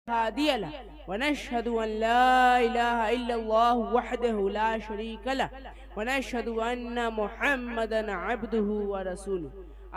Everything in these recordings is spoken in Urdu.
هادي له ونشهد أن لا إله إلا الله وحده لا شريك له ونشهد أن محمدا عبده ورسوله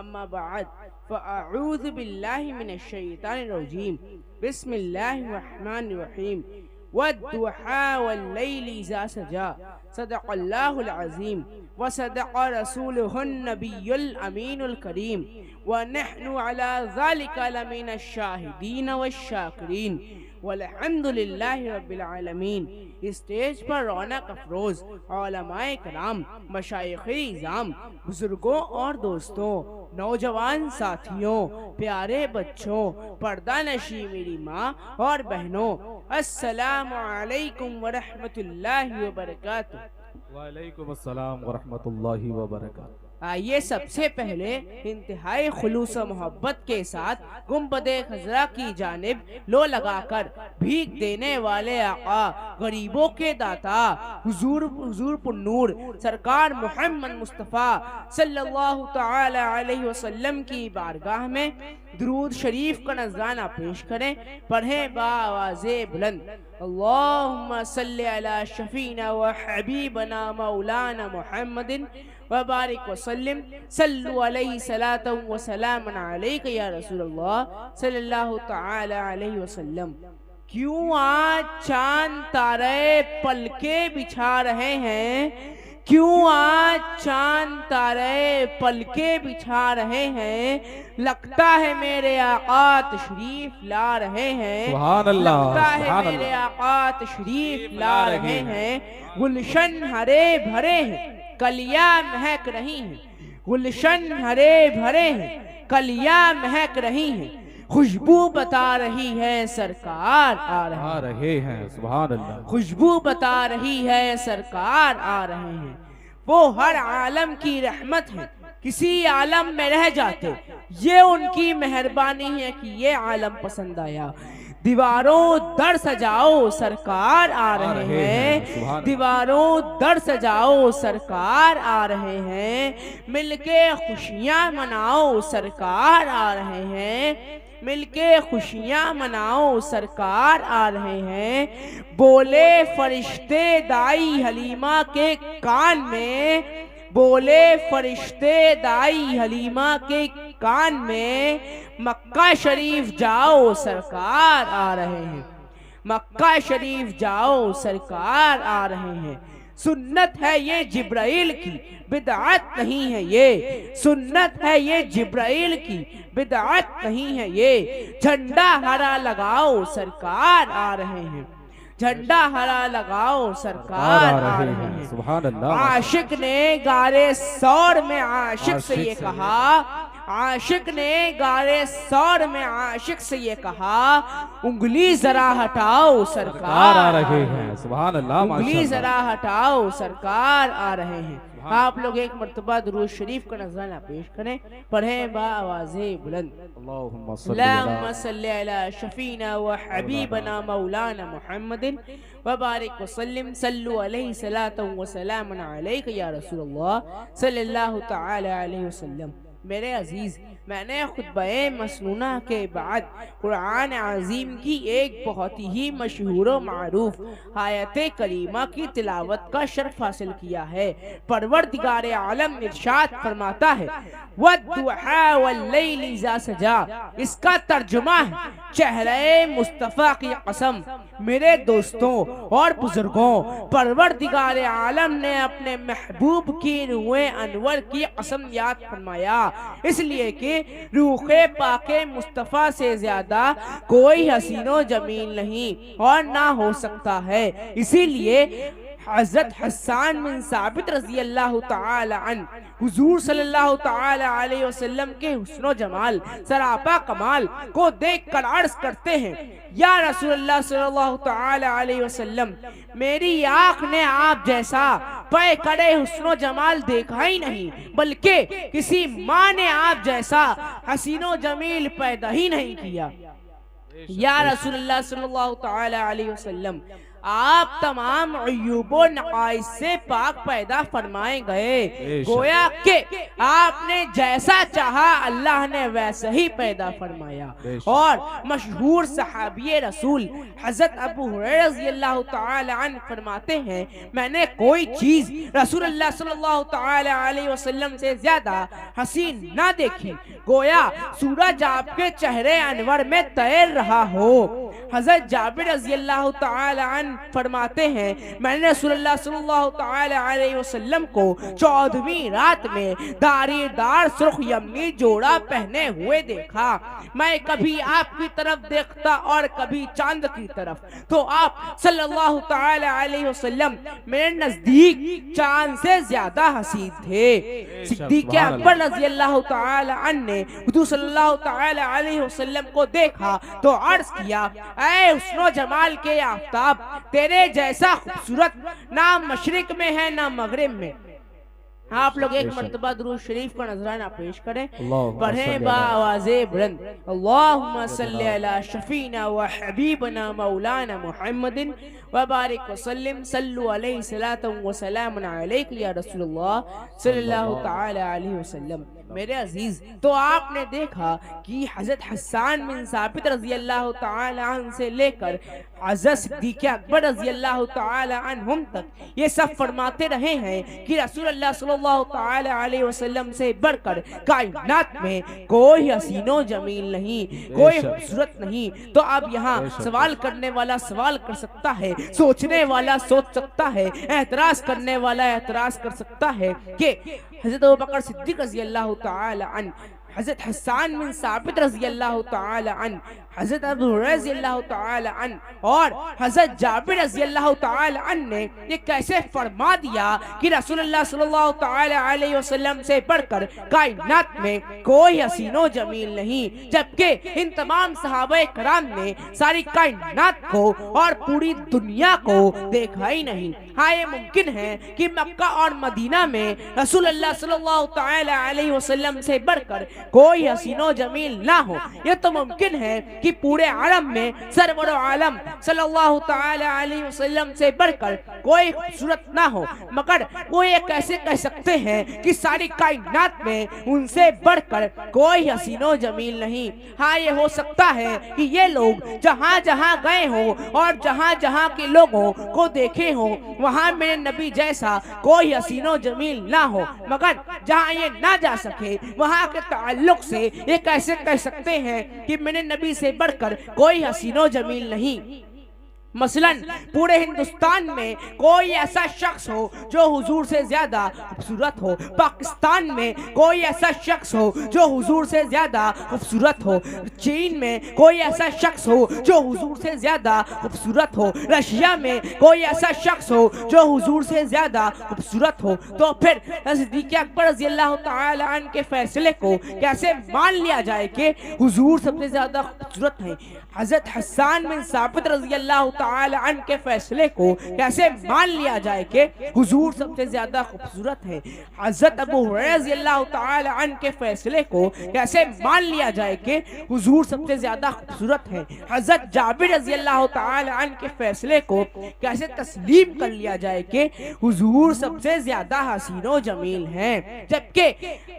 أما بعد فأعوذ بالله من الشيطان الرجيم بسم الله الرحمن الرحيم والضحى والليل إذا سجى صدق الله العظيم وصدق رسوله النبي الأمين الكريم ونحن على ذلك لمن الشاہدین والشاکرین والحمد للہ رب العالمین۔ اسٹیج پر رونق افروز علماء کرام، مشائخ اعظام، بزرگوں اور دوستوں، نوجوان ساتھیوں، پیارے بچوں، پردہ نشی میری ماں اور بہنوں، السلام علیکم ورحمۃ اللہ وبرکاتہ۔ وعلیکم السلام ورحمۃ اللہ وبرکاتہ۔ آئیے سب سے پہلے انتہائی خلوص و محبت کے ساتھ گنبد خضرا کی جانب لو لگا کر بھیک دینے والے آقا، غریبوں کے داتا، حضور پر نور سرکار محمد مصطفیٰ صلی اللہ تعالی علیہ وسلم کی بارگاہ میں درود شریف کا نذرانہ پیش کریں۔ پڑھیں بآواز بلند، اللہم صلی علی شفینا و حبیبنا مولانا محمد وبارک وسلم، صلو علیہ صلاۃ و سلام علیک یا رسول اللہ صلی اللہ تعالی علیہ وسلم۔ کیوں آج چاند تارے پلکے بچھا رہے ہیں؟ کیوں آج چاند تارے پلکے بچھا رہے ہیں؟ لگتا ہے میرے آقا تشریف لا رہے ہیں، سبحان اللہ، لگتا ہے سبحان میرے اللہ، آقا تشریف لا رہے ہیں۔ گلشن ہرے بھرے ہیں، کلیاں مہک رہی ہیں، گلشن ہرے بھرے ہیں، کلیاں مہک رہی ہیں، خوشبو بتا رہی ہے سرکار آ رہے ہیں، سبحان اللہ، خوشبو بتا رہی ہے سرکار آ رہے ہیں۔ وہ ہر عالم کی رحمت ہے، کسی عالم میں رہ جاتے، یہ ان کی مہربانی ہے کہ یہ عالم پسند آیا۔ دیواروں در سجاؤ سرکار آ رہے ہیں، دیواروں در سجاؤ سرکار آ رہے ہیں، مل کے خوشیاں مناؤ سرکار آ رہے ہیں، مل کے خوشیاں مناؤ سرکار آ رہے ہیں۔ بولے فرشتے دائی حلیمہ کے کان میں، بولے فرشتے دائی حلیمہ کے کان میں، مکہ شریف جاؤ سرکار آ رہے ہیں، مکہ شریف جاؤ سرکار آ رہے ہیں۔ سنت ہے یہ جبرائیل کی، بدعت نہیں ہے یہ، سنت ہے یہ جبرائیل کی، بدعت نہیں ہے یہ۔ جھنڈا ہرا لگاؤ سرکار آ رہے ہیں، جھنڈا ہرا لگاؤ سرکار آ رہے ہیں۔ سبحان اللہ۔ عاشق نے گارے سور میں عاشق سے یہ کہا، عاشق نے گارے سور میں عاشق سے یہ کہا، انگلی ذرا ہٹاؤ سرکار آ رہے ہیں، سبحان اللہ، انگلی ذرا ہٹاؤ سرکار آ رہے ہیں۔ آپ لوگ ایک مرتبہ درود شریف کا نذرانہ پیش کریں، پڑھیں بآواز بلند، اللہم صلی علی شفینا و حبیبنا مولانا محمد وبارک وسلم، صلو علیہ صلاۃ و سلام علیک یا رسول اللہ صلی اللہ تعالی علیہ وسلم۔ میرے عزیز، میں نے خطبہ مسنونہ کے بعد قرآن عظیم کی ایک بہت ہی مشہور و معروف آیت کریمہ کی تلاوت کا شرف حاصل کیا ہے۔ پروردگار عالم ارشاد فرماتا ہے وَالضُّحَىٰ وَاللَّيْلِ إِذَا سَجَىٰ، اس کا ترجمہ ہے چہرے مصطفیٰ کی قسم، میرے دوستوں اور بزرگوں، پروردگار عالم نے اپنے محبوب کی روح انور کی قسم یاد فرمایا، اس لیے کہ روح پاک مصطفیٰ سے زیادہ کوئی حسین و جمیل نہیں اور نہ ہو سکتا ہے۔ اسی لیے حضرت حسان بن ثابت رضی اللہ تعالی عنہ حضور صلی اللہ تعالی علیہ وسلم کے حسن و جمال، سراپا کمال کو دیکھ کر عرض کرتے ہیں، یا رسول اللہ صلی اللہ تعالی علیہ وسلم، میری آنکھ نے آپ جیسا پے کرے حسن و جمال دیکھا ہی نہیں، بلکہ کسی ماں نے آپ جیسا حسین و جمیل پیدا ہی نہیں کیا۔ یا رسول اللہ صلی اللہ تعالی علیہ وسلم، آپ تمام عیوب و نقائص سے پاک پیدا فرمائے گئے، گویا کہ آپ نے جیسا چاہا اللہ نے ویسے ہی پیدا فرمایا۔ اور مشہور صحابی رسول حضرت ابو ہریرہ رضی اللہ تعالی عنہ فرماتے ہیں میں نے کوئی چیز رسول اللہ صلی اللہ تعالی علیہ وسلم سے زیادہ حسین نہ دیکھی، گویا سورج آپ کے چہرے انور میں تیر رہا ہو۔ حضرت جابر رضی اللہ تعالی عنہ فرماتے ہیں میں نے رسول اللہ صلی اللہ تعالی علیہ وسلم کو 14ویں رات میں داری دار سرخ یمنی جوڑا پہنے ہوئے دیکھا، میں کبھی آپ کی طرف دیکھتا اور کبھی چاند کی طرف، تو آپ صلی اللہ تعالی علیہ وسلم میرے نزدیک چاند سے زیادہ حسین تھے۔ صدیق اکبر رضی اللہ تعالی عنہ نے حضور صلی اللہ تعالی علیہ وسلم کو دیکھا تو عرض کیا اے حسن و جمال کے آفتاب، تیرے جیسا خوبصورت نہ مشرق میں ہے نہ مغرب میں۔ آپ لوگ ایک مرتبہ درود شریف کا نذرانہ پیش کریں، پڑھیں با آواز بلند، اللہم صلی علی شفینا و حبیبنا مولانا محمد وبارک وسلم، صلو علیہ صلاۃ و سلام علیک یا رسول اللہ صلی اللہ تعالی علیہ وسلم۔ میرے عزیز، تو آپ نے دیکھا کہ حضرت حسان بن ثابت رضی اللہ تعالی عنہ سے لے کر حضرت صدیق اکبر رضی اللہ تعالی عنہم تک یہ سب فرماتے رہے ہیں کہ رسول اللہ صلی اللہ تعالی علیہ وسلم سے بڑھ کر کائنات میں کوئی حسین و جمیل نہیں، کوئی خوبصورت نہیں۔ تو اب یہاں سوال کرنے والا سوال کر سکتا ہے، سوچنے والا سوچ سکتا ہے، اعتراض کرنے والا اعتراض کر سکتا ہے کہ حضرت ابوبکر صدیق رضی اللہ تعالی عنہ، حضرت حسان بن ثابت رضی اللہ تعالی عنہ، حضرت ابو ہریرہ رضی اللہ تعالی عنہ اور حضرت جابر رضی اللہ تعالی عنہ نے یہ کیسے فرما دیا کہ رسول اللہ صلی اللہ تعالی علیہ وسلم سے بڑھ کر کائنات میں کوئی حسین و جمیل نہیں، جبکہ ان تمام صحابہ کرام نے ساری کائنات کو اور پوری دنیا کو دیکھا ہی نہیں۔ ہاں یہ ممکن ہے کہ مکہ اور مدینہ میں رسول اللہ صلی اللہ تعالی علیہ وسلم سے بڑھ کر کوئی حسین و جمیل نہ ہو، یہ تو ممکن ہے کہ پورے عالم میں سرور عالم صلی اللہ تعالی علیہ وسلم سے بڑھ کر کوئی خوبصورت نہ ہو، مگر وہ یہ کیسے کہہ سکتے ہیں کہ ساری کائنات میں ان سے بڑھ کر کوئی حسین و جمیل نہیں۔ ہاں یہ ہو سکتا ہے کہ یہ لوگ جہاں جہاں گئے ہوں اور جہاں جہاں کے لوگوں کو دیکھے ہوں وہاں میرے نبی جیسا کوئی حسین و جمیل نہ ہو، مگر جہاں یہ نہ جا سکے وہاں کے تعلق سے یہ کیسے کہہ سکتے ہیں کہ میرے نبی سے بڑھ کر کوئی حسین و جمیل نہیں۔ مثلا پورے ہندوستان میں کوئی ایسا شخص ہو جو حضور سے زیادہ خوبصورت ہو، پاکستان میں کوئی ایسا شخص ہو جو حضور سے زیادہ خوبصورت ہو، چین میں کوئی ایسا شخص ہو جو حضور سے زیادہ خوبصورت ہو، رشیا میں کوئی ایسا شخص ہو جو حضور سے زیادہ خوبصورت ہو، تو پھر صدیق اکبر رضی اللہ تعالی عنہ کے فیصلے کو کیسے مان لیا جائے کہ حضور سب سے زیادہ خوبصورت ہیں؟ حضرت حسان بن ثابت رضی اللہ تعالی عنہ کے فیصلے کو کیسے مان لیا جائے کہ حضور سب سے زیادہ خوبصورت ہے؟ حضرت ابو ہریرہ رضی اللہ تعالی عنہ کے فیصلے کو کیسے مان لیا جائے کہ حضور سب سے زیادہ خوبصورت ہے؟ حضرت جابر رضی اللہ تعالی عنہ کے فیصلے کو کیسے تسلیم کر لیا جائے کہ حضور سب سے زیادہ حسین و جمیل ہیں؟ جبکہ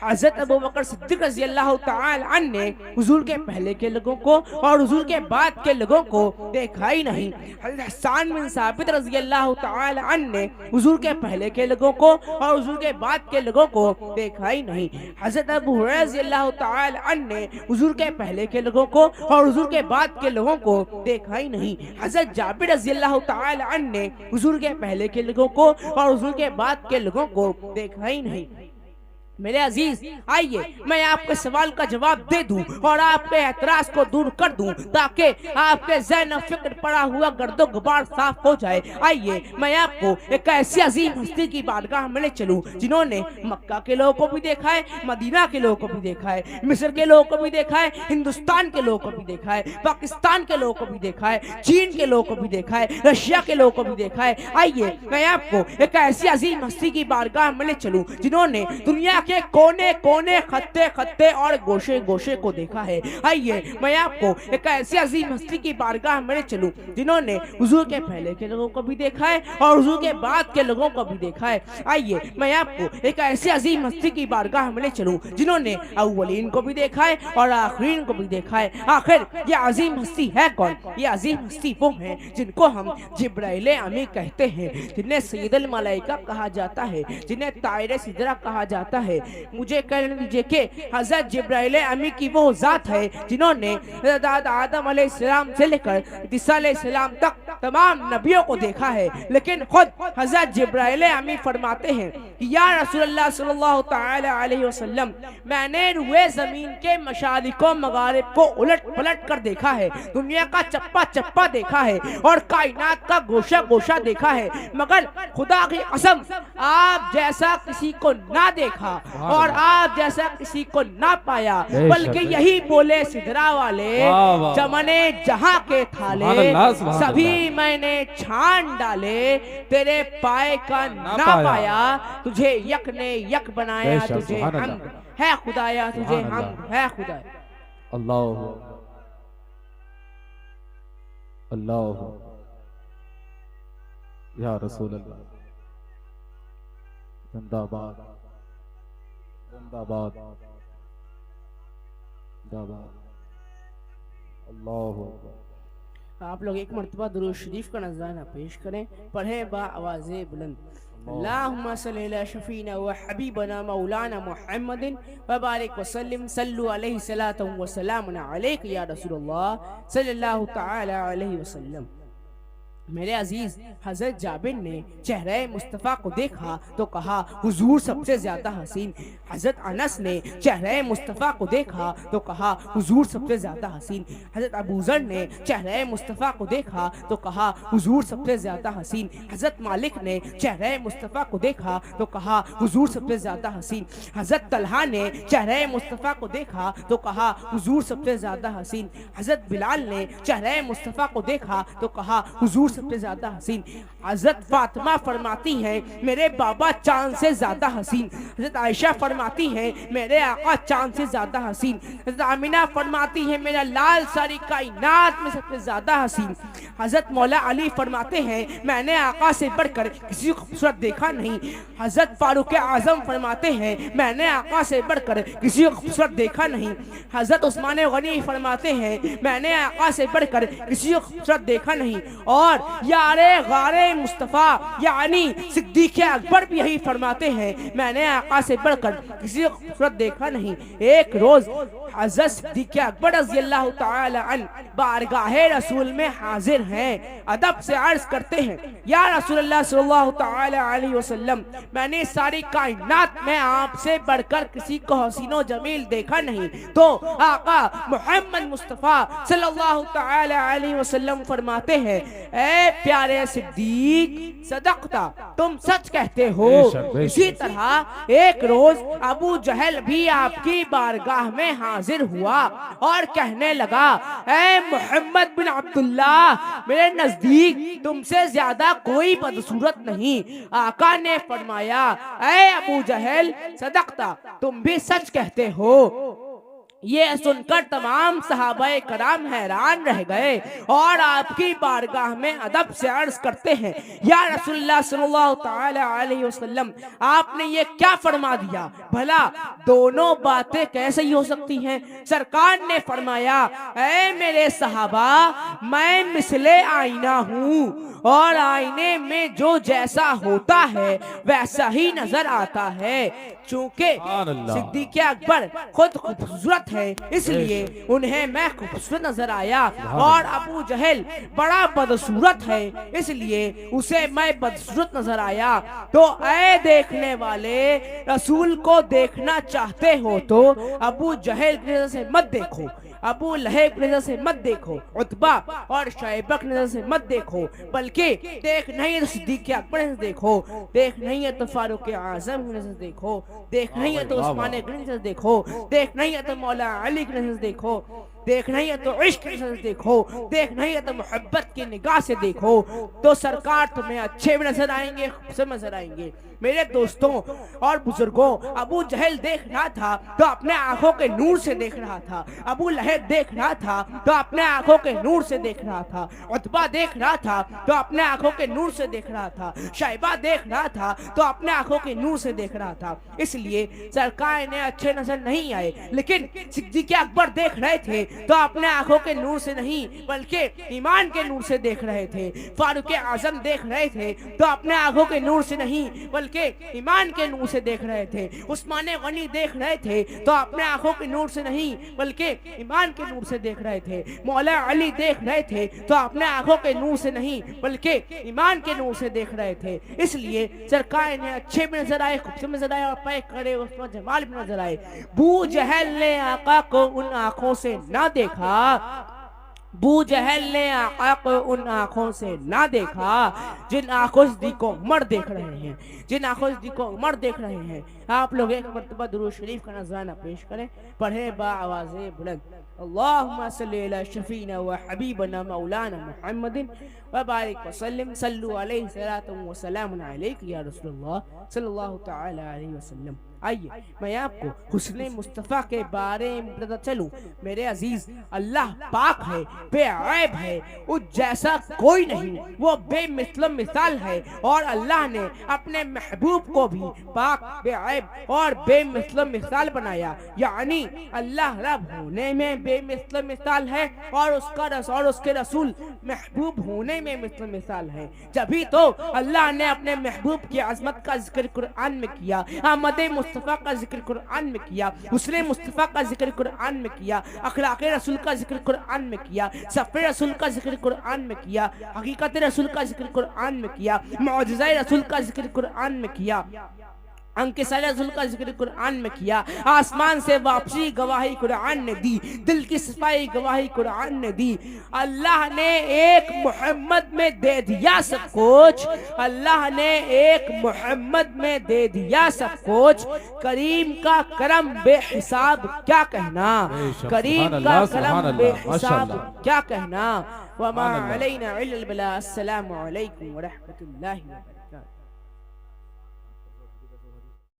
حضرت ابوبکر صدیق رضی اللہ تعالی عنہ نے حضور کے پہلے کے لوگوں کو اور حضور کے بعد کے لوگوں کو دیکھا ہی نہیں۔ حضرت حسان بن ثابت رضی اللہ تعالی عنہ نے حضور کے پہلے کے لوگوں کو اور حضور کے بعد کے لوگوں کو دیکھا ہی نہیں۔ حضرت ابو ہریرہ رضی اللہ تعالی عنہ نے حضور کے پہلے کے لوگوں کو اور حضور کے بعد کے لوگوں کو دیکھا ہی نہیں۔ حضرت جابر رضی اللہ تعالی عنہ نے حضور کے پہلے کے لوگوں کو اور حضور کے بعد کے لوگوں کو دیکھا ہی نہیں۔ میرے عزیز، آئیے میں آپ کے سوال کا جواب دے دوں اور آپ کے اعتراض کو دور کر دوں تاکہ آپ کے ذہن و فکر پڑا ہوا گرد و غبار صاف ہو جائے۔ آئیے میں آپ کو ایک ایسی عظیم ہستی کی بارگاہ میں لے چلوں جنہوں نے مکہ کے لوگوں کو بھی دیکھا ہے، مدینہ کے لوگوں کو بھی دیکھا ہے، مصر کے لوگوں کو بھی دیکھا ہے، ہندوستان کے لوگوں کو بھی دیکھا ہے، پاکستان کے لوگوں کو بھی دیکھا ہے، چین کے لوگوں کو بھی دیکھا ہے، رشیا کے لوگوں کو بھی دیکھا ہے۔ آئیے میں آپ کو ایک ایسی عظیم ہستی کی بارگاہ میں لے چلوں جنہوں نے دنیا کے کونے کونے خطے خطے اور گوشے گوشے کو دیکھا ہے۔ آئیے میں آپ کو ایک ایسی عظیم ہستی کی بارگاہ میں چلوں جنہوں نے حضور کے پہلے کے لوگوں کو بھی دیکھا ہے اور حضور کے بعد کے لوگوں کو بھی دیکھا ہے۔ آئیے میں آپ کو ایک ایسی عظیم ہستی کی بارگاہ میں چلوں جنہوں نے اولین کو بھی دیکھا ہے اور آخرین کو بھی دیکھا ہے۔ آخر یہ عظیم ہستی ہے کون؟ یہ عظیم ہستی وہ ہیں جن کو ہم جبرائیل امی کہتے ہیں، جنہیں سید الملائکہ کہا جاتا ہے، جنہیں طائر سدرہ کہا جاتا ہے۔ مجھے کہنے دیجئے کہ حضرت جبرائیل امی کی وہ ذات ہے جنہوں نے حضرت آدم علیہ السلام سے لے کر عیسیٰ علیہ السلام تک تمام نبیوں کو دیکھا ہے، لیکن خود حضرت جبرائیل امی فرماتے ہیں کہ یا رسول اللہ صلی اللہ تعالی علیہ وسلم، میں نے روئے زمین کے مشارق و مغارب کو الٹ پلٹ کر دیکھا ہے، دنیا کا چپا چپا دیکھا ہے اور کائنات کا گوشہ گوشہ دیکھا ہے، مگر خدا کی قسم آپ جیسا کسی کو نہ دیکھا اور آپ جیسا کسی کو نہ پایا، بلکہ یہی بولے سدرہ والے چمن جہاں کے تھالے سبھی میں نے چھان ڈالے، تیرے پائے کا نہ پایا، تجھے یک نے یک بنایا، تجھے حمد ہے خدایا، تجھے حمد ہے خدایا۔ اللہ اللہ یا رسول اللہ، زندہ باد زندہ باد زندہ باد۔ اللہ آپ لوگ ایک مرتبہ درود شریف کا نذرانہ پیش کریں، پڑھیں با آواز بلند۔ اللہم صلی علی شفینا و حبیبنا مولانا محمد وبارک وسلم، صلو علیہ صلاۃ و سلام علیک یا رسول اللہ صلی اللہ تعالی علیہ وسلم۔ میرے عزیز حضرت جابر نے چہرہ مصطفیٰ کو دیکھا تو کہا حضور سب سے زیادہ حسین۔ حضرت انس نے چہرہ مصطفیٰ کو دیکھا تو کہا حضور سب سے زیادہ حسین۔ حضرت ابو ذر نے چہرہ مصطفیٰ کو دیکھا تو کہا حضور سب سے زیادہ حسین۔ حضرت مالک نے چہرہ مصطفیٰ کو دیکھا تو کہا حضور سب سے زیادہ حسین۔ حضرت طلحہ نے چہرہ مصطفیٰ کو دیکھا تو کہا حضور سب سے زیادہ حسین۔ حضرت بلال نے چہرہ مصطفیٰ کو دیکھا تو کہا حضور سب سے زیادہ حسین۔ حضرت فاطمہ فرماتی ہیں میرے بابا چاند سے زیادہ حسین۔ حضرت عائشہ فرماتی ہیں میرے آقا چاند سے زیادہ حسین۔ حضرت آمینہ فرماتی ہیں میرا لال ساری کائنات میں سب سے زیادہ حسین۔ حضرت مولا علی فرماتے ہیں میں نے آقا سے بڑھ کر کسی کو خوبصورت دیکھا نہیں۔ حضرت فاروق اعظم فرماتے ہیں میں نے آقا سے بڑھ کر کسی کو خوبصورت دیکھا نہیں۔ حضرت عثمان غنی فرماتے ہیں میں نے آقا سے بڑھ کر کسی کو خوبصورت دیکھا نہیں۔ اور یار غار مصطفیٰ یعنی صدیق اکبر بھی یہی فرماتے ہیں میں نے آقا سے بڑھ کر کسی کو خوبصورت دیکھا نہیں۔ ایک روز حضرت صدیق اکبر رضی اللہ تعالی عنہ بارگاہ رسول میں حاضر ہیں، ادب سے عرض کرتے ہیں یا رسول اللہ صلی اللہ تعالی علیہ وسلم، میں نے ساری کائنات میں آپ سے بڑھ کر کسی کو حسین و جمیل دیکھا نہیں۔ تو آقا محمد مصطفیٰ صلی اللہ تعالی علیہ وسلم فرماتے ہیں اے پیارے صدیق صدقتا، تم سچ کہتے ہو۔ اسی طرح ایک روز ابو جہل بھی آپ کی بارگاہ میں حاضر ہوا اور کہنے لگا اے محمد بن عبداللہ، میرے نزدیک تم سے زیادہ کوئی بدصورت نہیں۔ آقا نے فرمایا اے ابو جہل صدقتا، تم بھی سچ کہتے ہو۔ یہ سن کر تمام صحابہ کرام حیران رہ گئے اور آپ کی بارگاہ میں ادب سے عرض کرتے ہیں یا رسول اللہ صلی اللہ تعالی علیہ وسلم، آپ نے یہ کیا فرما دیا؟ بھلا دونوں باتیں کیسے ہی ہو سکتی ہیں؟ سرکار نے فرمایا اے میرے صحابہ، میں مثل آئینہ ہوں اور آئینے میں جو جیسا ہوتا ہے ویسا ہی نظر آتا ہے۔ چونکہ صدیق اکبر خود خوبصورت ہے اس لیے انہیں میں خوبصورت نظر آیا، اور ابو جہل بڑا بدصورت ہے اس لیے اسے میں بدصورت نظر آیا۔ تو اے دیکھنے والے، رسول کو دیکھنا چاہتے ہو تو ابو جہل کی نظر سے مت دیکھو، ابو لہب کی نظر سے مت دیکھو، عتبہ اور شیبہ کی نظر سے مت دیکھو، بلکہ دیکھ نہیں ہے تو صدیق اکبر کی نظر سے دیکھو، دیکھ نہیں ہے تو فاروق اعظم کی نظر سے دیکھو، دیکھ نہیں ہے تو عثمان غنی کی نظر سے دیکھو، دیکھ نہیں ہے تو مولا علی کی نظر سے دیکھو۔ دیکھنا ہی ہے تو عشق کی نظر سے دیکھو، دیکھنا ہی ہے تو محبت کی نگاہ سے دیکھو، تو سرکار تمہیں اچھے بھی نظر آئیں گے، خوبصورت نظر آئیں گے۔ میرے دوستوں اور بزرگوں، ابو جہل دیکھ رہا تھا تو اپنے آنکھوں کے نور سے دیکھ رہا تھا، ابو لہب دیکھ رہا تھا تو اپنے آنکھوں کے نور سے دیکھ رہا تھا، عتبہ دیکھ رہا تھا تو اپنے آنکھوں کے نور سے دیکھ رہا تھا، شیبہ دیکھ رہا تھا تو اپنے آنکھوں کے نور سے دیکھ رہا تھا۔ اس لیے سرکار نے اچھے نظر نہیں آئے، لیکن صدیق اکبر دیکھ رہے تھے تو اپنے آنکھوں کے نور سے نہیں بلکہ ایمان کے نور سے دیکھ رہے تھے، فاروق اعظم دیکھ رہے تھے تو اپنے آنکھوں کے نور سے نہیں بلکہ ایمان کے نور سے دیکھ رہے تھے، عثمان غنی دیکھ رہے تھے تو اپنے آنکھوں کے نور سے نہیں بلکہ ایمان کے نور سے دیکھ رہے تھے، مولا علی دیکھ رہے تھے تو اپنے آنکھوں کے نور سے نہیں بلکہ ایمان کے نور سے دیکھ رہے تھے۔ اس لیے سرکار نے اچھے بھی نظر آئے، خوبصورت نظر آئے اور پے کھڑے اس میں جمال بھی نظر آئے۔ ابو جہل نے آقا کو ان آنکھوں سے نہ دیکھا، ابو جہل نے آقا کو ان آنکھوں سے نہ دیکھا جن آنکھوں سے صدیق عمر دیکھ رہے ہیں، جن آنکھوں سے صدیق عمر دیکھ رہے ہیں۔ آپ لوگ ایک مرتبہ درود شریف کا نذرانہ پیش کریں، پڑھیں با آواز بلند، اللہم صلی علی شفینا و حبیبنا مولانا محمد وبارک وسلم، صلو علیہ صلاۃ و سلام علیک یا رسول اللہ صلی اللہ تعالی علیہ وسلم۔ آئیے میں آپ کو حسن مصطفیٰ کے بارے میں بتاتا چلوں۔ میرے عزیز، اللہ پاک ہے، بے عیب ہے، اس جیسا کوئی نہیں، وہ بے مثل مثال ہے، اور اللہ نے اپنے محبوب کو بھی پاک، بے عیب اور بے مثل مثال بنایا، یعنی اللہ رب ہونے میں بے مثل مثال ہے اور اس کے رسول محبوب ہونے میں مثل مثال ہے۔ جبھی تو اللہ نے اپنے محبوب کی عظمت کا ذکر قرآن میں کیا، آمد مصطفیٰ کا ذکر قرآن میں کیا، حسن مصطفیٰ کا ذکر قرآن میں کیا، اخلاق رسول کا ذکر قرآن میں کیا، صفر رسول کا ذکر قرآن میں کیا، حقیقت رسول کا ذکر قرآن میں کیا، معجزہ رسول کا ذکر قرآن میں کیا، انکسار رسول کا ذکر قرآن میں کیا، آسمان سے واپسی گواہی قرآن نے دی، دل کی صفائی گواہی قرآن نے دی۔ اللہ نے ایک محمد میں دے دیا سب کچھ، اللہ نے ایک محمد میں دے دیا سب کچھ، کریم کا کرم بے حساب کیا کہنا، کریم کا کرم بے حساب کیا کہنا۔ وما علینا الا البلاغ۔ السلام علیکم ورحمۃ اللہ وبرکاتہ۔